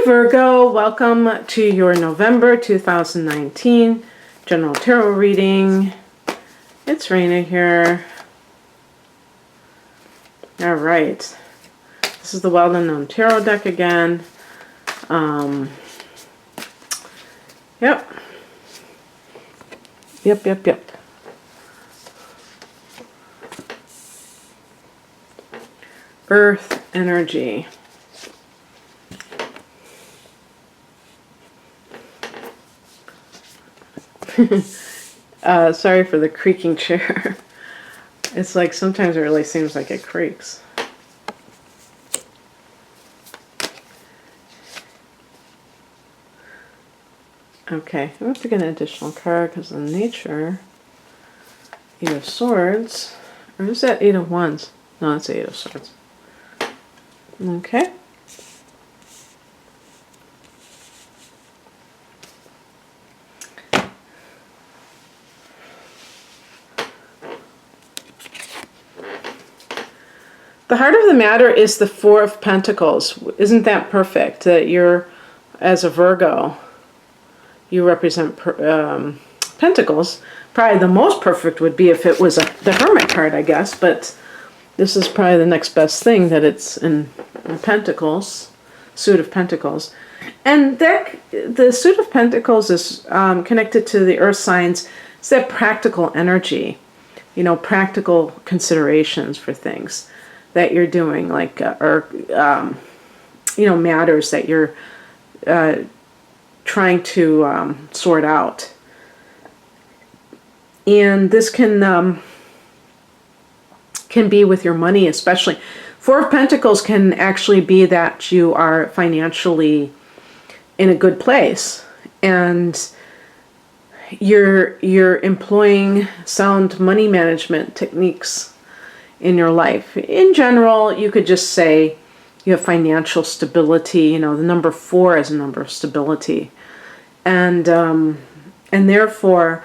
Virgo, welcome to your November 2019 General Tarot reading. It's Raina here. All right. This is the Well Unknown Tarot deck again. Yep. Earth energy. Sorry for the creaking chair. It's like sometimes it really seems like it creaks. Okay, I'm going to get an additional card because of nature. Eight of Swords. Or is that Eight of Wands? No, it's Eight of Swords. Okay. The heart of the matter is the Four of Pentacles. Isn't that perfect? That you're, as a Virgo, you represent Pentacles. Probably the most perfect would be if it was the Hermit card, I guess. But this is probably the next best thing, that it's in Pentacles, Suit of Pentacles. And the Suit of Pentacles is connected to the Earth signs. It's that practical energy, you know, practical considerations for things that you're doing, like, you know, matters that you're trying to sort out. And this can be with your money, especially. Four of Pentacles can actually be that you are financially in a good place, and you're employing sound money management techniques in your life. In general, you could just say you have financial stability. You know, the number 4 is a number of stability, and therefore,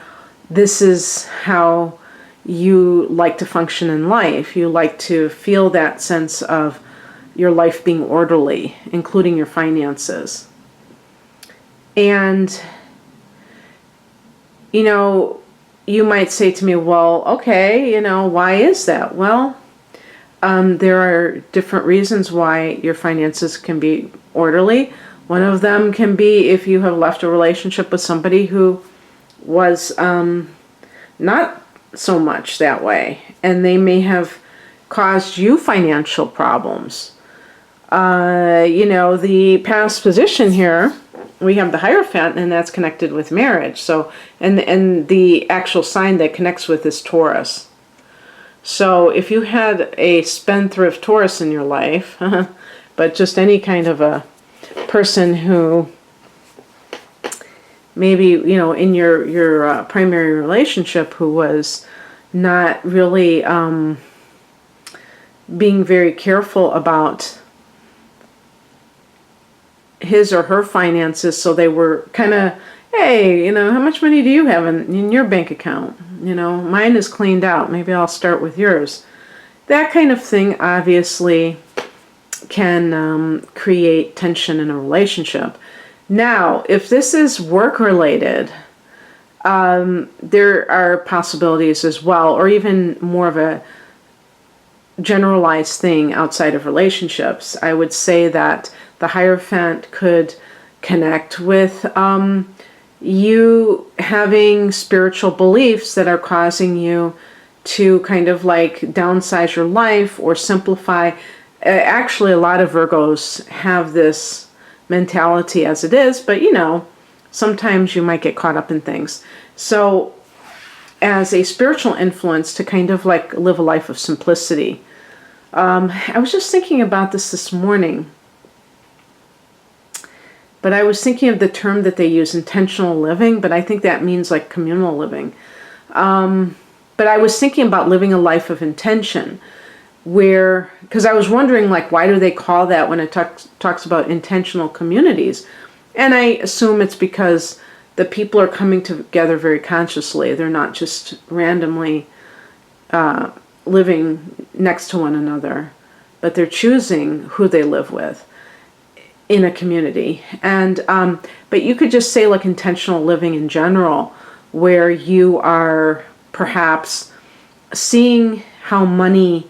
this is how you like to function in life. You like to feel that sense of your life being orderly, including your finances. And, you know, you might say to me, well, okay, you know, why is that? Well, there are different reasons why your finances can be orderly. One of them can be if you have left a relationship with somebody who was not so much that way, and they may have caused you financial problems. You know, the past position here, we have the Hierophant, and that's connected with marriage. So, and the actual sign that connects with is Taurus. So if you had a spendthrift Taurus in your life, but just any kind of a person who maybe, you know, in your primary relationship, who was not really being very careful about his or her finances, so they were kind of, hey, you know, how much money do you have in your bank account? You know, mine is cleaned out. Maybe I'll start with yours. That kind of thing obviously can create tension in a relationship. Now, if this is work-related, there are possibilities as well, or even more of a generalized thing outside of relationships. I would say that the Hierophant could connect with you having spiritual beliefs that are causing you to kind of like downsize your life or simplify. Actually, a lot of Virgos have this mentality as it is, but you know, sometimes you might get caught up in things. So as a spiritual influence, to kind of like live a life of simplicity. I was just thinking about this morning, but I was thinking of the term that they use, intentional living, but I think that means like communal living. But I was thinking about living a life of intention, where, because I was wondering, like, why do they call that when it talks about intentional communities? And I assume it's because the people are coming together very consciously. They're not just randomly living next to one another, but they're choosing who they live with. in a community. And but you could just say like intentional living in general, where you are perhaps seeing how money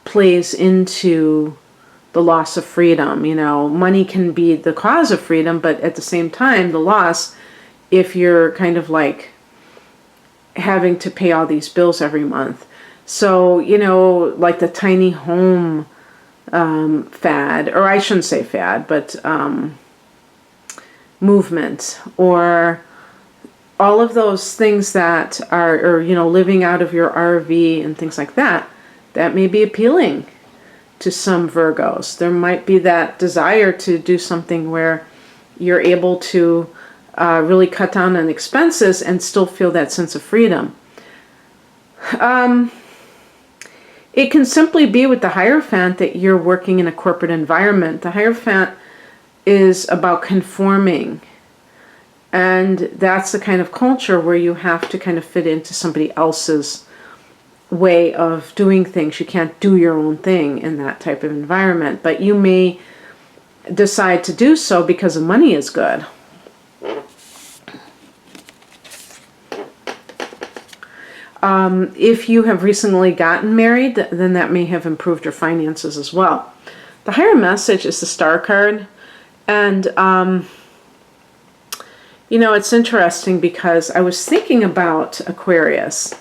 plays into the loss of freedom. You know, money can be the cause of freedom, but at the same time, the loss, if you're kind of like having to pay all these bills every month. So, you know, like the tiny home fad, or I shouldn't say fad, but movement, or all of those things that are, or, you know, living out of your RV and things like that, that may be appealing to some Virgos. There might be that desire to do something where you're able to really cut down on expenses and still feel that sense of freedom. It can simply be with the Hierophant that you're working in a corporate environment. The Hierophant is about conforming. And that's the kind of culture where you have to kind of fit into somebody else's way of doing things. You can't do your own thing in that type of environment. But you may decide to do so because the money is good. If you have recently gotten married, then that may have improved your finances as well. The higher message is the Star card. And, you know, it's interesting because I was thinking about Aquarius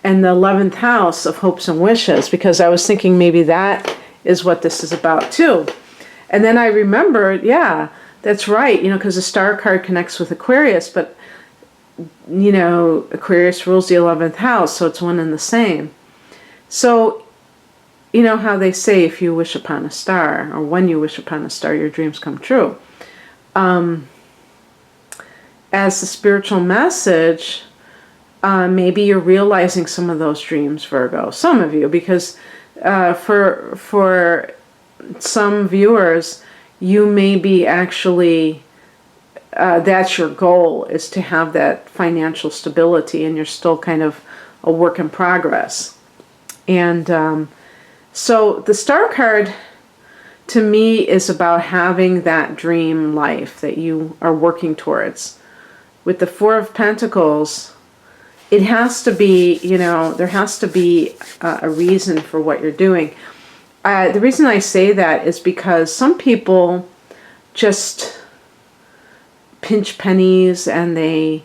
and the 11th house of hopes and wishes, because I was thinking maybe that is what this is about too. And then I remembered, yeah, that's right, you know, because the Star card connects with Aquarius, but you know, Aquarius rules the 11th house, so it's one and the same. So, you know how they say if you wish upon a star, or when you wish upon a star, your dreams come true. As the spiritual message, maybe you're realizing some of those dreams, Virgo. Some of you, because for some viewers, you may be actually... that's your goal, is to have that financial stability, and you're still kind of a work in progress. And so the Star card to me is about having that dream life that you are working towards. With the Four of Pentacles, it has to be, you know, there has to be a reason for what you're doing. The reason I say that is because some people just pinch pennies and they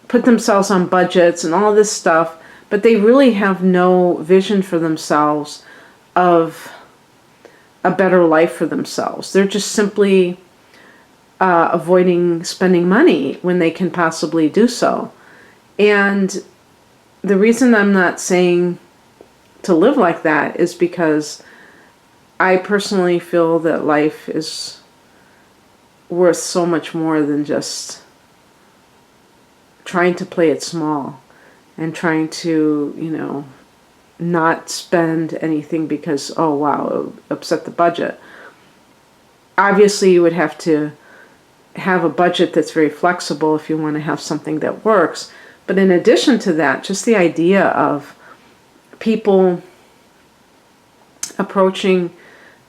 put themselves on budgets and all this stuff, but they really have no vision for themselves of a better life for themselves. They're just simply avoiding spending money when they can possibly do so. And the reason I'm not saying to live like that is because I personally feel that life is worth so much more than just trying to play it small and trying to, you know, not spend anything because, oh wow, it would upset the budget. Obviously, you would have to have a budget that's very flexible if you want to have something that works. But in addition to that, just the idea of people approaching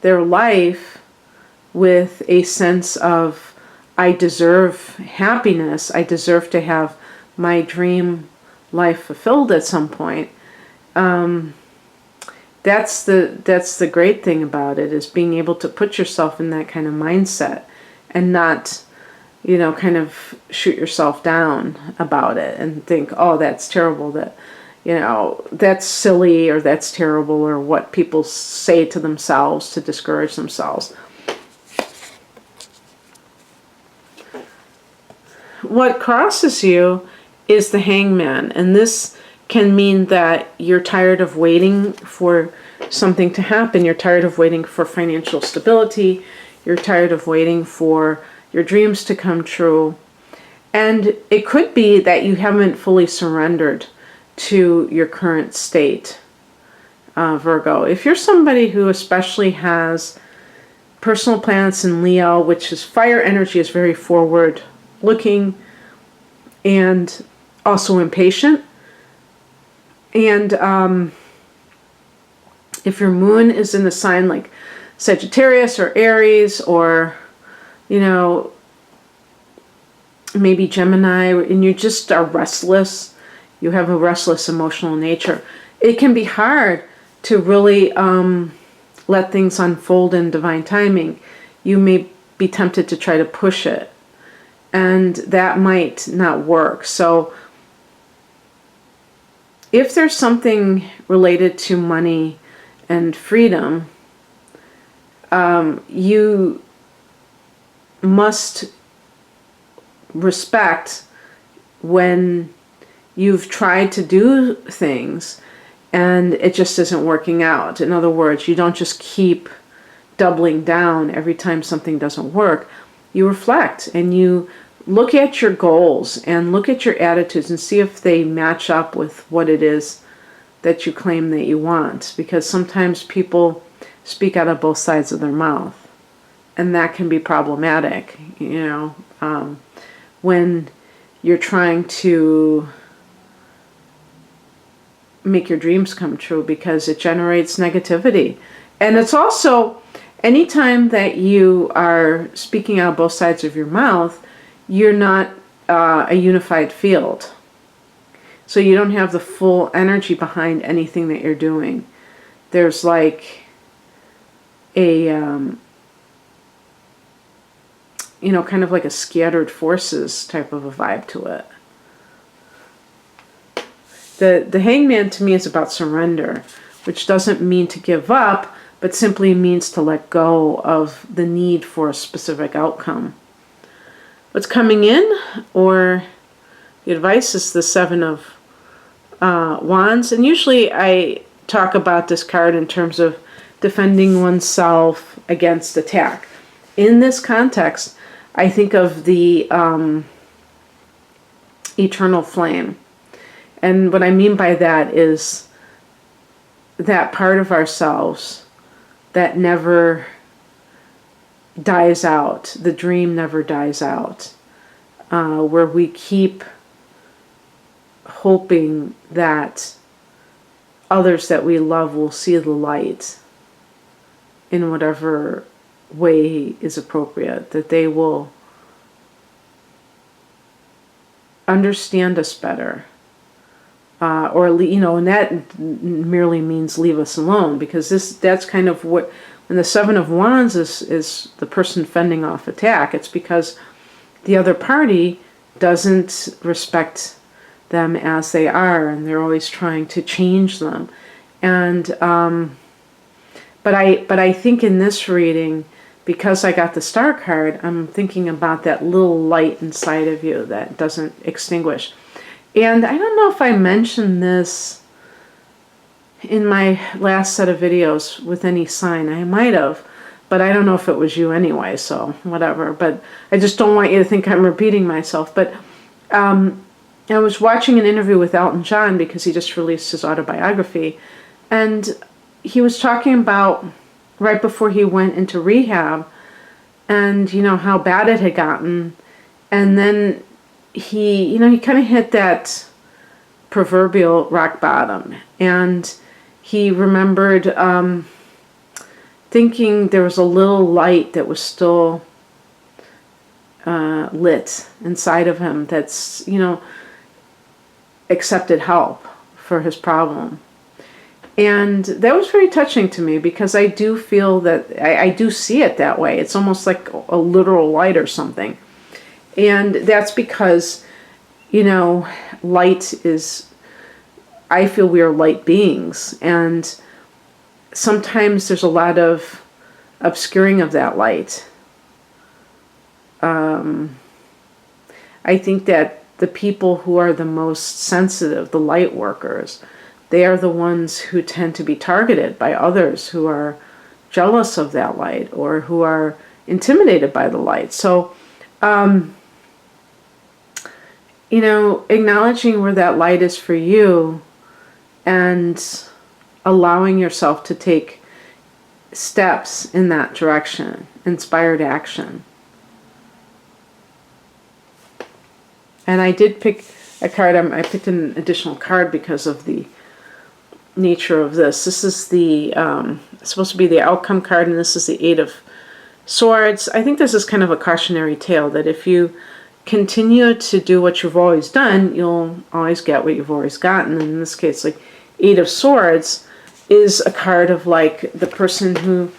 their life with a sense of, I deserve happiness, I deserve to have my dream life fulfilled at some point. That's the great thing about it, is being able to put yourself in that kind of mindset and not, you know, kind of shoot yourself down about it and think, oh, that's terrible, that, you know, that's silly, or that's terrible, or what people say to themselves to discourage themselves. What crosses you is the Hangman, and this can mean that you're tired of waiting for something to happen. You're tired of waiting for financial stability. You're tired of waiting for your dreams to come true. And it could be that you haven't fully surrendered to your current state, Virgo. If you're somebody who especially has personal planets in Leo, which is fire energy, is very forward looking and also impatient. And if your moon is in a sign like Sagittarius or Aries or you know, maybe Gemini, and you just are restless, you have a restless emotional nature, it can be hard to really let things unfold in divine timing. You may be tempted to try to push it, and that might not work. So if there's something related to money and freedom, you must respect when you've tried to do things and it just isn't working out. In other words, you don't just keep doubling down every time something doesn't work. You reflect and you look at your goals and look at your attitudes and see if they match up with what it is that you claim that you want. Because sometimes people speak out of both sides of their mouth, and that can be problematic, when you're trying to make your dreams come true, because it generates negativity. And it's also, anytime that you are speaking out both sides of your mouth, you're not a unified field. So you don't have the full energy behind anything that you're doing. There's like a, kind of like a scattered forces type of a vibe to it. The hangman to me is about surrender, which doesn't mean to give up, but simply means to let go of the need for a specific outcome. What's coming in, or the advice, is the Seven of Wands. And usually I talk about this card in terms of defending oneself against attack. In this context, I think of the eternal flame. And what I mean by that is that part of ourselves that never dies out, the dream never dies out, where we keep hoping that others that we love will see the light in whatever way is appropriate, that they will understand us better. And that merely means leave us alone, because that's kind of what, when the Seven of Wands is the person fending off attack, it's because the other party doesn't respect them as they are, and they're always trying to change them. And but I think in this reading, because I got the Star card, I'm thinking about that little light inside of you that doesn't extinguish. And I don't know if I mentioned this in my last set of videos with any sign. I might have, but I don't know if it was you anyway, so whatever. But I just don't want you to think I'm repeating myself. But I was watching an interview with Elton John, because he just released his autobiography. And he was talking about right before he went into rehab, and how bad it had gotten. And then he kind of hit that proverbial rock bottom, and he remembered thinking there was a little light that was still lit inside of him, that's accepted help for his problem. And that was very touching to me, because I do feel that I do see it that way. It's almost like a literal light or something. And that's because, light is, I feel we are light beings. And sometimes there's a lot of obscuring of that light. I think that the people who are the most sensitive, the light workers, they are the ones who tend to be targeted by others who are jealous of that light, or who are intimidated by the light. So, acknowledging where that light is for you, and allowing yourself to take steps in that direction, inspired action. And I did pick a card. I picked an additional card because of the nature of this. This is the it's supposed to be the outcome card, and this is the Eight of Swords, I think this is kind of a cautionary tale that if you continue to do what you've always done, you'll always get what you've always gotten. And in this case, like Eight of Swords is a card of like the person who,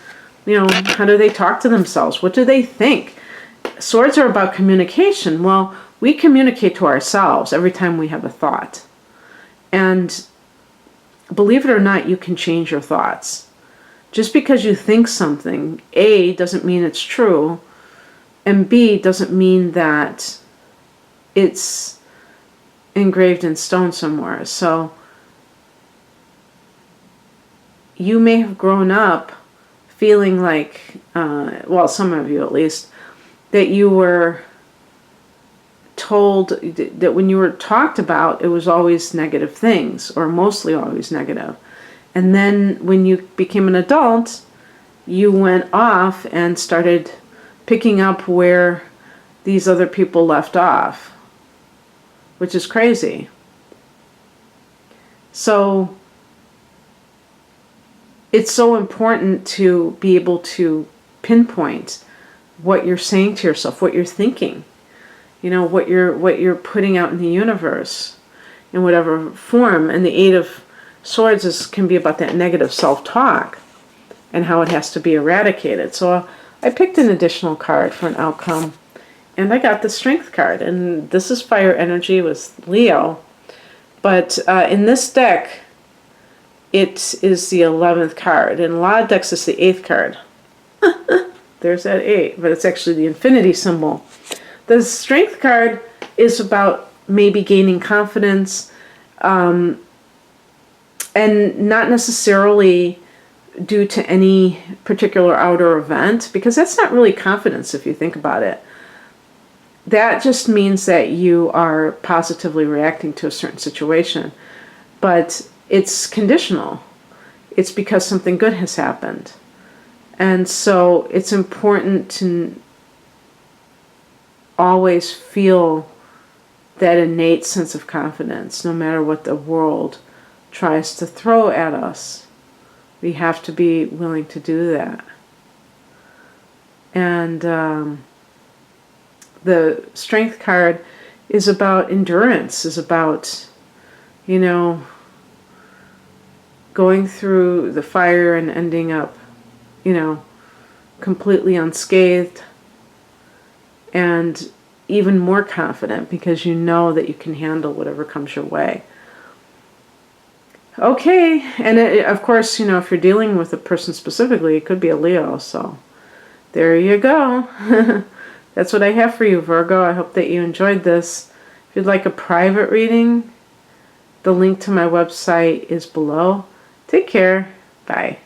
how do they talk to themselves? What do they think? Swords are about communication. Well, we communicate to ourselves every time we have a thought. And believe it or not, you can change your thoughts. Just because you think something, A, doesn't mean it's true, and B, doesn't mean that it's engraved in stone somewhere. So you may have grown up feeling like, well, some of you at least, that you were told that when you were talked about, it was always negative things, or mostly always negative. And then when you became an adult, you went off and started picking up where these other people left off, which is crazy. So it's so important to be able to pinpoint what you're saying to yourself, what you're thinking, what you're putting out in the universe in whatever form. And the Eight of Swords can be about that negative self-talk and how it has to be eradicated. So I picked an additional card for an outcome, and I got the Strength card. And this is fire energy with Leo. But in this deck, it is the 11th card. In a lot of decks, it's the 8th card. There's that 8, but it's actually the infinity symbol. The Strength card is about maybe gaining confidence, and not necessarily due to any particular outer event, because that's not really confidence if you think about it. That just means that you are positively reacting to a certain situation, but it's conditional. It's because something good has happened. And so it's important to always feel that innate sense of confidence, no matter what the world tries to throw at us. We have to be willing to do that. And the Strength card is about endurance, is about, going through the fire and ending up, completely unscathed, and even more confident because you know that you can handle whatever comes your way. Okay, and of course, if you're dealing with a person specifically, it could be a Leo, so there you go. That's what I have for you, Virgo. I hope that you enjoyed this. If you'd like a private reading, the link to my website is below. Take care. Bye.